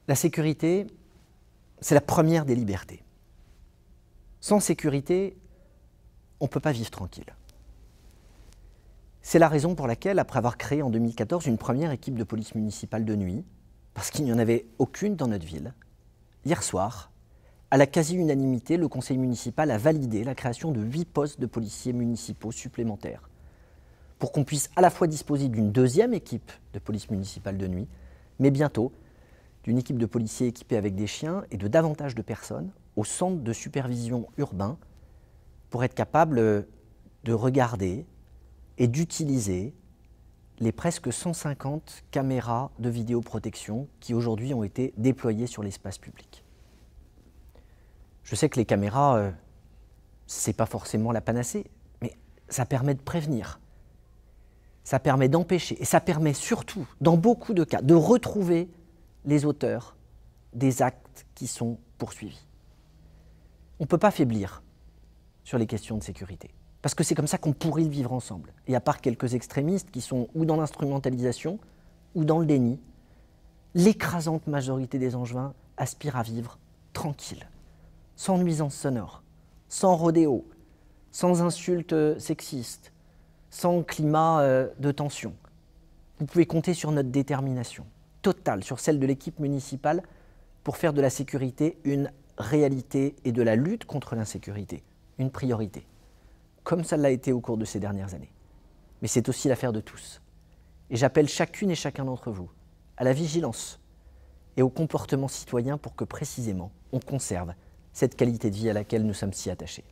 La sécurité, c'est la première des libertés. Sans sécurité, on ne peut pas vivre tranquille. C'est la raison pour laquelle, après avoir créé en 2014 une première équipe de police municipale de nuit, parce qu'il n'y en avait aucune dans notre ville, hier soir, à la quasi-unanimité, le conseil municipal a validé la création de 8 postes de policiers municipaux supplémentaires pour qu'on puisse à la fois disposer d'une deuxième équipe de police municipale de nuit, mais bientôt d'une équipe de policiers équipés avec des chiens et de davantage de personnes au centre de supervision urbain pour être capable de regarder et d'utiliser les presque 150 caméras de vidéoprotection qui aujourd'hui ont été déployées sur l'espace public. Je sais que les caméras, ce n'est pas forcément la panacée, mais ça permet de prévenir, ça permet d'empêcher et ça permet surtout, dans beaucoup de cas, de retrouver les auteurs des actes qui sont poursuivis. On ne peut pas faiblir sur les questions de sécurité, parce que c'est comme ça qu'on pourrait le vivre ensemble. Et à part quelques extrémistes qui sont ou dans l'instrumentalisation ou dans le déni, l'écrasante majorité des Angevins aspirent à vivre tranquille, sans nuisances sonores, sans rodéo, sans insultes sexistes, sans climat de tension. Vous pouvez compter sur notre détermination totale, sur celle de l'équipe municipale, pour faire de la sécurité une réalité et de la lutte contre l'insécurité une priorité, comme ça l'a été au cours de ces dernières années. Mais c'est aussi l'affaire de tous. Et j'appelle chacune et chacun d'entre vous à la vigilance et au comportement citoyen pour que précisément on conserve cette qualité de vie à laquelle nous sommes si attachés.